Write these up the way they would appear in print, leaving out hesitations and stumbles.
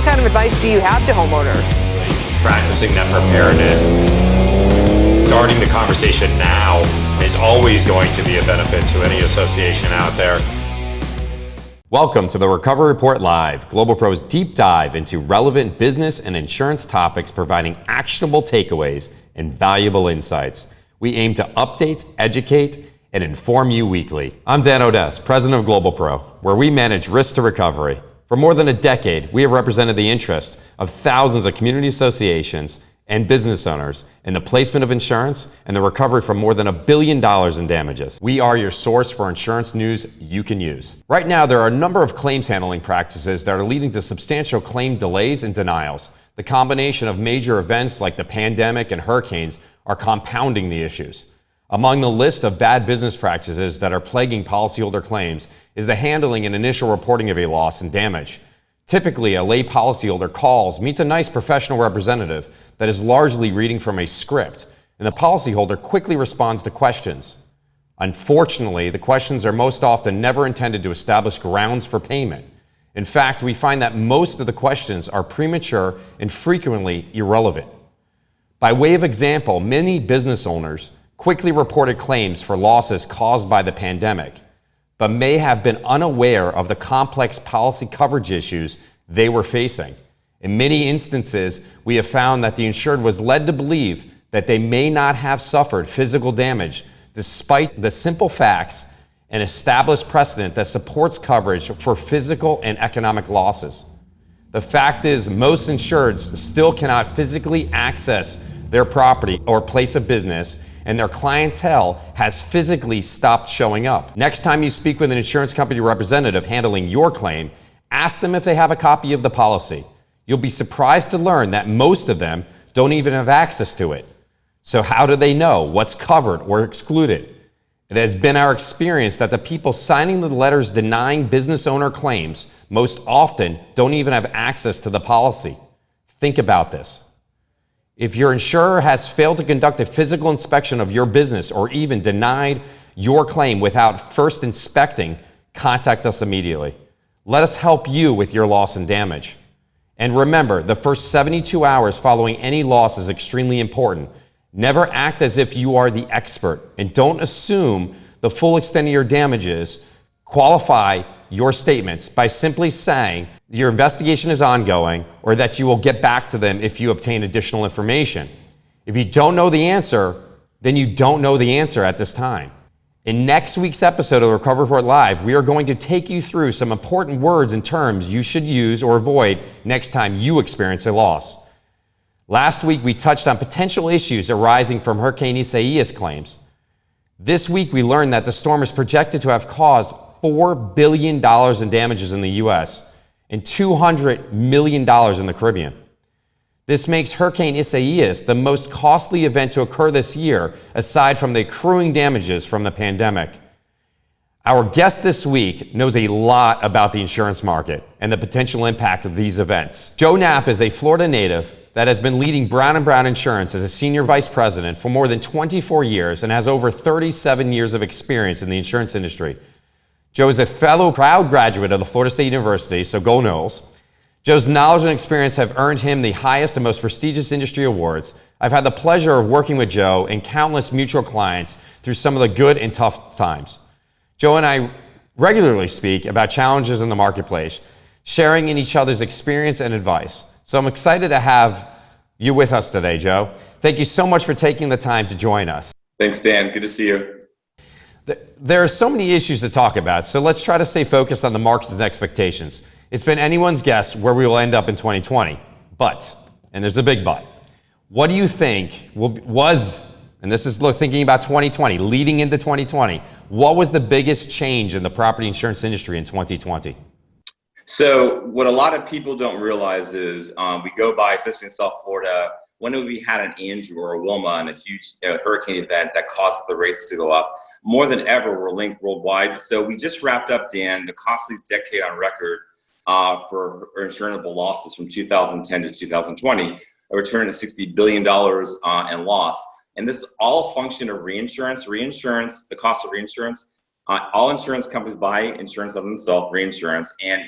kind of advice do you have to homeowners? Practicing that preparedness, starting the conversation now is always going to be a benefit to any association out there. Welcome to the Recovery Report Live, Global Pro's deep dive into relevant business and insurance topics, providing actionable takeaways and valuable insights. We aim to update, educate, and inform you weekly. I'm Dan Odess, president of Global Pro, where we manage risk to recovery. For more than a decade, we have represented the interests of thousands of community associations and business owners in the placement of insurance and the recovery from more than $1 billion in damages. We are your source for insurance news you can use. Right now, there are a number of claims handling practices that are leading to substantial claim delays and denials. The combination of major events like the pandemic and hurricanes are compounding the issues. Among the list of bad business practices that are plaguing policyholder claims is the handling and initial reporting of a loss and damage. Typically, a lay policyholder calls, meets a nice professional representative that is largely reading from a script, and the policyholder quickly responds to questions. Unfortunately, the questions are most often never intended to establish grounds for payment. In fact, we find that most of the questions are premature and frequently irrelevant. By way of example, many business owners quickly reported claims for losses caused by the pandemic, but may have been unaware of the complex policy coverage issues they were facing. In many instances, we have found that the insured was led to believe that they may not have suffered physical damage, despite the simple facts and established precedent that supports coverage for physical and economic losses. The fact is, most insureds still cannot physically access their property or place of business, and their clientele has physically stopped showing up. Next time you speak with an insurance company representative handling your claim, ask them if they have a copy of the policy. You'll be surprised to learn that most of them don't even have access to it. So how do they know what's covered or excluded? It has been our experience that the people signing the letters denying business owner claims most often don't even have access to the policy. Think about this. If your insurer has failed to conduct a physical inspection of your business or even denied your claim without first inspecting, contact us immediately. Let us help you with your loss and damage. And remember, the first 72 hours following any loss is extremely important. Never act as if you are the expert, and don't assume the full extent of your damages. Qualify your statements by simply saying your investigation is ongoing or that you will get back to them if you obtain additional information. If you don't know the answer, then you don't know the answer at this time. In next week's episode of the Recovery Report Live, we are going to take you through some important words and terms you should use or avoid next time you experience a loss. Last week, we touched on potential issues arising from Hurricane Isaias claims. This week, we learned that the storm is projected to have caused $4 billion in damages in the U.S. and $200 million in the Caribbean. This makes Hurricane Isaias the most costly event to occur this year, aside from the accruing damages from the pandemic. Our guest this week knows a lot about the insurance market and the potential impact of these events. Joe Knapp is a Florida native that has been leading Brown & Brown Insurance as a senior vice president for more than 24 years and has over 37 years of experience in the insurance industry. Joe is a fellow proud graduate of the Florida State University, so go Noles. Joe's knowledge and experience have earned him the highest and most prestigious industry awards. I've had the pleasure of working with Joe and countless mutual clients through some of the good and tough times. Joe and I regularly speak about challenges in the marketplace, sharing in each other's experience and advice. So I'm excited to have you with us today, Joe. Thank you so much for taking the time to join us. Thanks, Dan. Good to see you. There are so many issues to talk about, so let's try to stay focused on the markets and expectations. It's been anyone's guess where we will end up in 2020. But, and there's a big but, what do you think was, and this is thinking about 2020, leading into 2020, what was the biggest change in the property insurance industry in 2020? So what a lot of people don't realize is we go by, especially in South Florida, when we had an Andrew or a Wilma and a huge hurricane event that caused the rates to go up, more than ever, we're linked worldwide. So we just wrapped up, Dan, the costliest decade on record for insurable losses from 2010 to 2020, a return of $60 billion in loss. And this is all a function of reinsurance. Reinsurance, the cost of reinsurance, all insurance companies buy insurance of themselves, reinsurance, and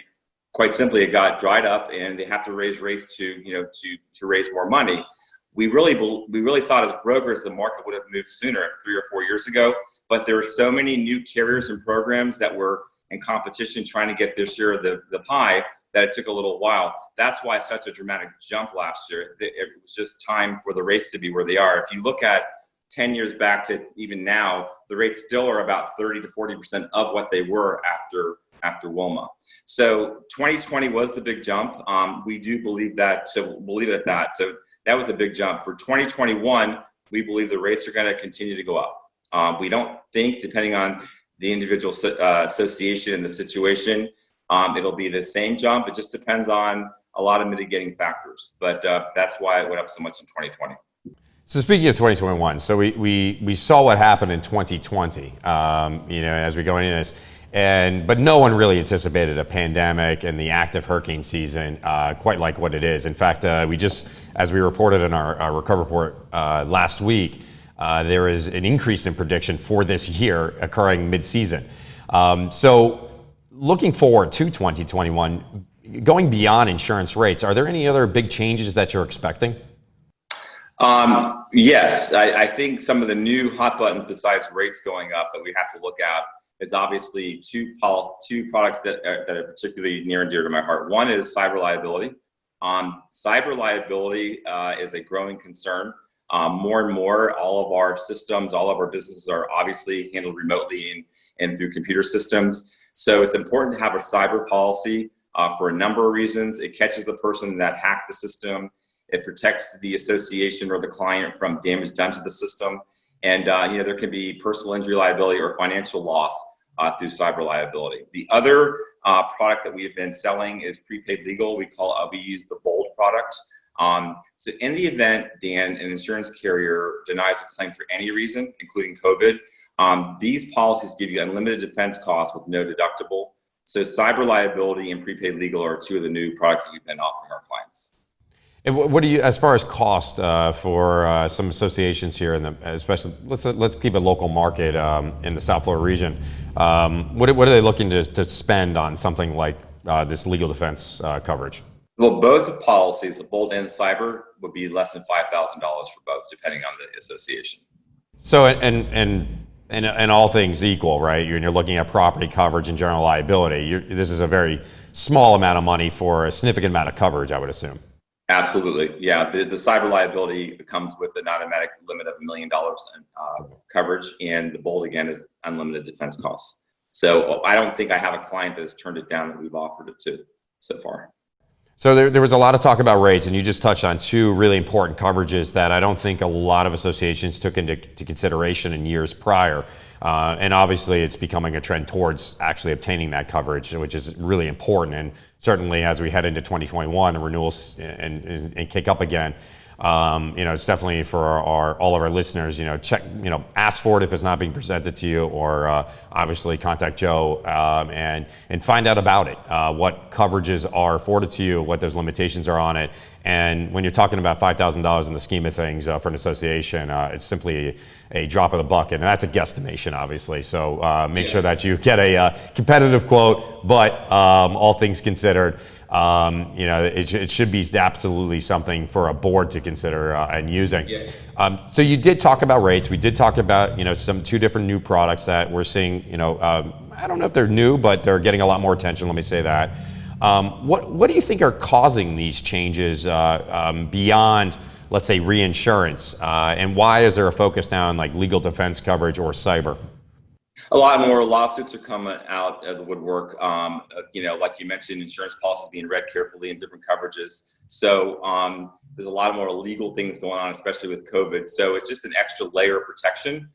quite simply, it got dried up, and they have to raise rates to raise more money. We really thought as brokers the market would have moved sooner 3 or 4 years ago, but there were so many new carriers and programs that were in competition trying to get their share of the pie that it took a little while. That's why such a dramatic jump last year. It was just time for the rates to be where they are. If you look at 10 years back to even now, the rates still are about 30 to 40% of what they were after Wilma. So 2020 was the big jump. We do believe that, so we'll leave it at that. So that was a big jump. For 2021, we believe the rates are going to continue to go up. We don't think, depending on the individual association and the situation, it'll be the same jump. It just depends on a lot of mitigating factors. But that's why it went up so much in 2020. So speaking of 2021, so we saw what happened in 2020, as we go into this, but no one really anticipated a pandemic and the active hurricane season quite like what it is. In fact, we just, as we reported in our Recover Report last week, there is an increase in prediction for this year occurring mid-season. So looking forward to 2021, going beyond insurance rates, are there any other big changes that you're expecting? Yes, I think some of the new hot buttons besides rates going up that we have to look at is obviously two products that are particularly near and dear to my heart. One is cyber liability. Cyber liability is a growing concern. More and more, all of our systems, all of our businesses are obviously handled remotely and through computer systems. So it's important to have a cyber policy for a number of reasons. It catches the person that hacked the system. It protects the association or the client from damage done to the system. And there can be personal injury liability or financial loss through cyber liability. The other product that we have been selling is prepaid legal. We use the Bold product. So in the event, Dan, an insurance carrier denies a claim for any reason, including COVID, these policies give you unlimited defense costs with no deductible. So cyber liability and prepaid legal are two of the new products that we've been offering our clients. And what do you, as far as cost for some associations here, especially let's keep it local market in the South Florida region, what are they looking to spend on something like this legal defense coverage? Well, both policies, the Bold and cyber, would be less than $5,000 for both, depending on the association. So, and all things equal, right? You're looking at property coverage and general liability. This is a very small amount of money for a significant amount of coverage, I would assume. Absolutely, yeah. The cyber liability comes with an automatic limit of $1 million in coverage, and the Bold again is unlimited defense costs. So I don't think I have a client that has turned it down that we've offered it to so far. So there was a lot of talk about rates, and you just touched on two really important coverages that I don't think a lot of associations took into consideration in years prior. And obviously it's becoming a trend towards actually obtaining that coverage, which is really important. And certainly as we head into 2021 and renewals and kick up again, it's definitely for all of our listeners, check, ask for it if it's not being presented to you, or obviously contact Joe and find out about it, what coverages are afforded to you, what those limitations are on it. And when you're talking about $5,000 in the scheme of things for an association, it's simply a drop of the bucket, and that's a guesstimation, obviously. So make sure that you get a competitive quote, but all things considered, it should be absolutely something for a board to consider and using. Yeah. So you did talk about rates. We did talk about two different new products that we're seeing. I don't know if they're new, but they're getting a lot more attention. Let me say that. What do you think are causing these changes beyond, let's say, reinsurance, and why is there a focus now on like legal defense coverage or cyber? A lot more lawsuits are coming out of the woodwork. Like you mentioned, insurance policies being read carefully in different coverages. So there's a lot more legal things going on, especially with COVID. So it's just an extra layer of protection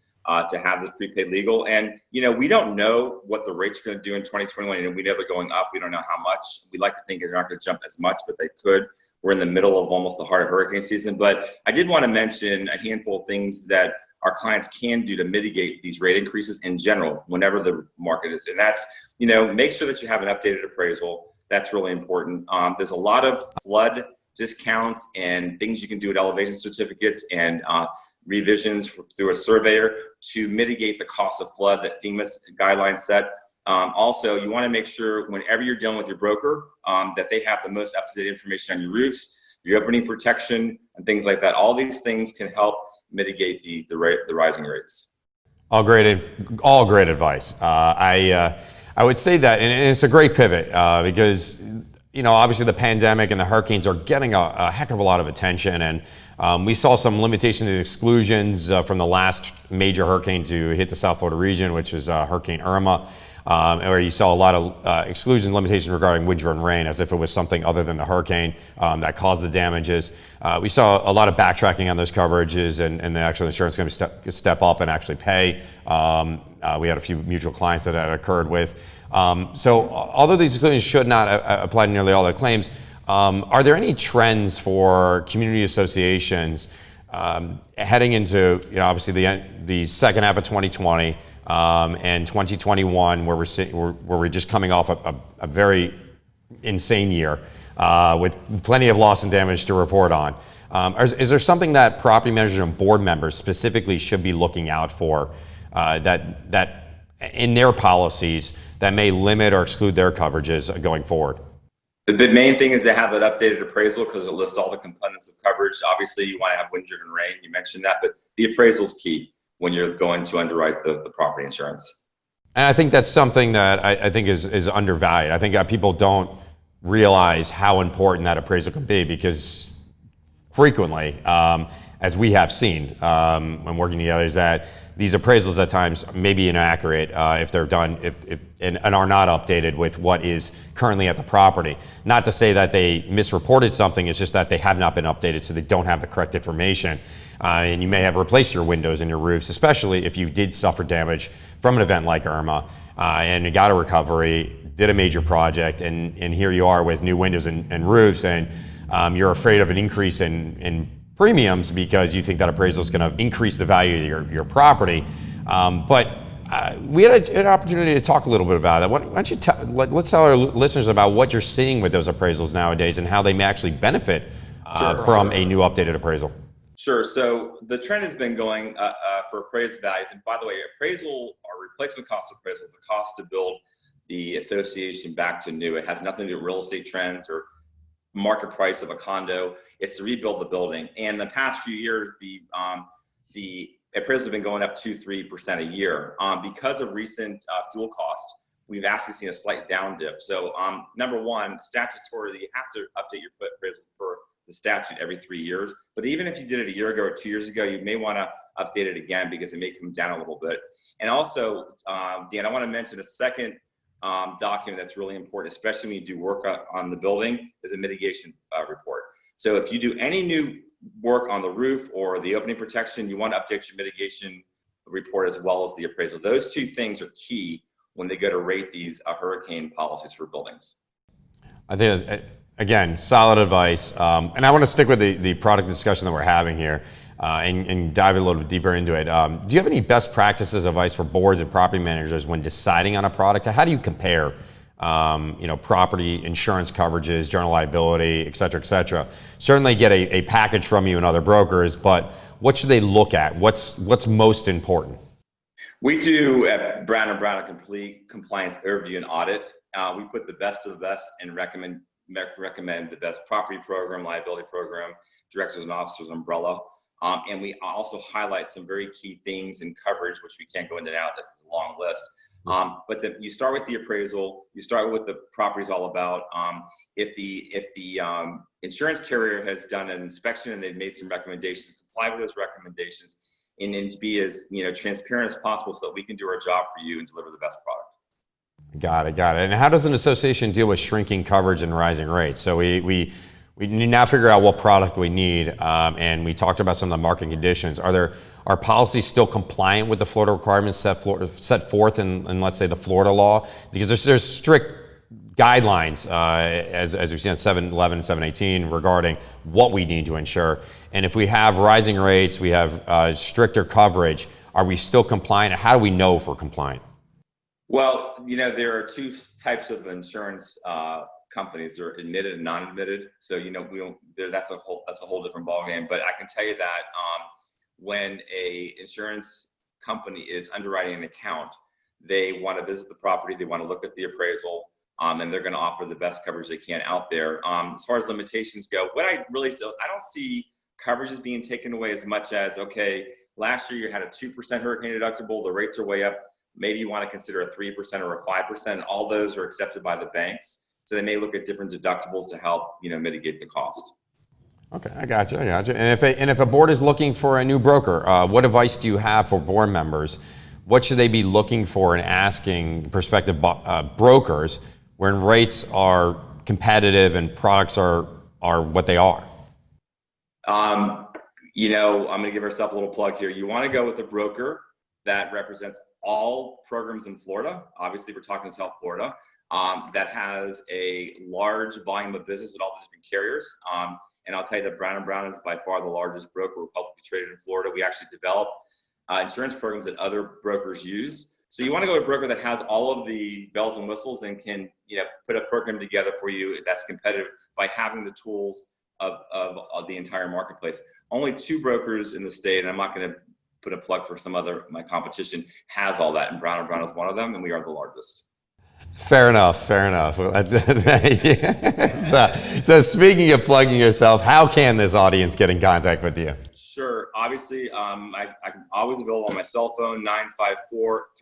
to have this prepaid legal. And, we don't know what the rates are going to do in 2021. And we know they're going up. We don't know how much. We like to think they're not going to jump as much, but they could. We're in the middle of almost the heart of hurricane season. But I did want to mention a handful of things that our clients can do to mitigate these rate increases in general, whenever the market is. And that's, make sure that you have an updated appraisal. That's really important. There's a lot of flood discounts and things you can do with elevation certificates and revisions through a surveyor to mitigate the cost of flood that FEMA guidelines set. Also, you want to make sure whenever you're dealing with your broker that they have the most up-to-date information on your roofs, your opening protection, and things like that. All these things can help mitigate the rising rates. All great advice. I would say that, and it's a great pivot because obviously the pandemic and the hurricanes are getting a heck of a lot of attention, and we saw some limitations and exclusions from the last major hurricane to hit the South Florida region, which is Hurricane Irma. Where you saw a lot of exclusion limitations regarding wind-driven rain, as if it was something other than the hurricane that caused the damages. We saw a lot of backtracking on those coverages, and the actual insurance company step up and actually pay. We had a few mutual clients that occurred with. So although these exclusions should not apply to nearly all their claims, are there any trends for community associations heading into obviously the second half of 2020? And 2021, where we're just coming off a very insane year with plenty of loss and damage to report on. Is there something that property managers and board members specifically should be looking out for that in their policies that may limit or exclude their coverages going forward? The main thing is to have that updated appraisal because it lists all the components of coverage. Obviously, you want to have wind-driven rain. You mentioned that, but the appraisal is key when you're going to underwrite the property insurance. And I think that's something that I think is undervalued. I think people don't realize how important that appraisal can be because frequently, as we have seen when working together, is that these appraisals at times may be inaccurate if they're done and are not updated with what is currently at the property. Not to say that they misreported something, it's just that they have not been updated, so they don't have the correct information. And you may have replaced your windows and your roofs, especially if you did suffer damage from an event like Irma and you got a recovery, did a major project, and here you are with new windows and roofs, and you're afraid of an increase in premiums because you think that appraisal is going to increase the value of your property. But we had an opportunity to talk a little bit about that. Why don't you let's tell our listeners about what you're seeing with those appraisals nowadays and how they may actually benefit from a new updated appraisal. Sure. So the trend has been going for appraised values. And by the way, appraisal or replacement cost appraisal is the cost to build the association back to new. It has nothing to do with real estate trends or market price of a condo. It's to rebuild the building. And the past few years, the appraisals have been going up 2-3% a year. Because of recent fuel costs, we've actually seen a slight down dip. So number one, statutorily, you have to update your appraisal for the statute every 3 years. But even if you did it a year ago or 2 years ago, you may want to update it again because it may come down a little bit. And also, Dan, I want to mention a second document that's really important, especially when you do work on the building, is a mitigation report. So if you do any new work on the roof or the opening protection, you want to update your mitigation report as well as the appraisal. Those two things are key when they go to rate these hurricane policies for buildings. I think, again, solid advice. And I want to stick with the product discussion that we're having here and dive a little bit deeper into it. Do you have any best practices advice for boards and property managers when deciding on a product? How do you compare property insurance coverages, general liability, et cetera, et cetera? Certainly get a package from you and other brokers, but what should they look at? What's most important? We do at Brown & Brown a complete compliance overview and audit. We put the best of the best and recommend the best property program, liability program, directors and officers umbrella. And we also highlight some very key things in coverage, which we can't go into now, that's a long list. But you start with the appraisal, you start with what the property is all about. If the insurance carrier has done an inspection and they've made some recommendations, comply with those recommendations, and then be as transparent as possible so that we can do our job for you and deliver the best product. Got it. And how does an association deal with shrinking coverage and rising rates? So we need now figure out what product we need, and we talked about some of the market conditions. Are policies still compliant with the Florida requirements set forth in let's say the Florida law? Because there's strict guidelines as we've seen at 711 and 718 regarding what we need to insure. And if we have rising rates, we have stricter coverage, are we still compliant? How do we know if we're compliant? Well, there are two types of insurance companies. They're admitted and non-admitted. So that's a whole different ballgame. But I can tell you that when a insurance company is underwriting an account, They want to visit the property, they want to look at the appraisal, and they're going to offer the best coverage they can out there. As far as limitations go, I don't see coverages being taken away as much as, okay, last year you had a 2% hurricane deductible, the rates are way up. Maybe you want to consider a 3% or a 5%. All those are accepted by the banks. So they may look at different deductibles to help, mitigate the cost. Okay, I got you. And if a board is looking for a new broker, what advice do you have for board members? What should they be looking for in asking prospective brokers when rates are competitive and products are what they are? I'm going to give ourselves a little plug here. You want to go with a broker that represents all programs in Florida. Obviously, we're talking South Florida, that has a large volume of business with all the different carriers. And I'll tell you that Brown & Brown is by far the largest broker. We're publicly traded in Florida. We actually develop insurance programs that other brokers use. So you want to go to a broker that has all of the bells and whistles and can, put a program together for you that's competitive by having the tools of the entire marketplace. Only 2 brokers in the state, and I'm not going to put a plug for my competition, has all that, and Brown & Brown is one of them, and we are the largest. Fair enough. So speaking of plugging yourself, how can this audience get in contact with you? Sure. Obviously, I'm always available on my cell phone,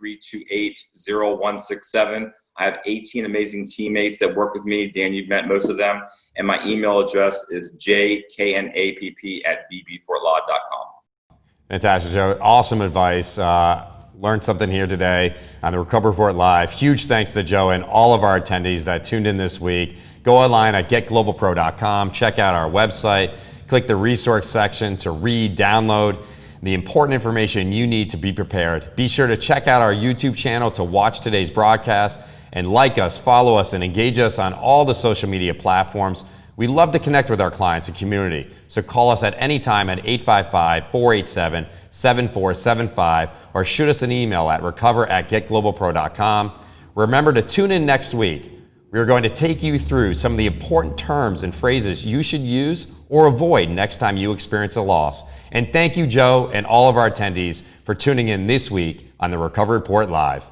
954-328-0167. I have 18 amazing teammates that work with me. Dan, you've met most of them. And my email address is jknapp@bbfortlaw.com. Fantastic, Joe. Awesome advice. Learned something here today on the Recover Report Live. Huge thanks to Joe and all of our attendees that tuned in this week. Go online at getglobalpro.com. Check out our website. Click the resource section to read, download the important information you need to be prepared. Be sure to check out our YouTube channel to watch today's broadcast, and like us, follow us, and engage us on all the social media platforms. We love to connect with our clients and community, so call us at any time at 855-487-7475 or shoot us an email at recover@getglobalpro.com. Remember to tune in next week. We are going to take you through some of the important terms and phrases you should use or avoid next time you experience a loss. And thank you, Joe, and all of our attendees for tuning in this week on the Recover Report Live.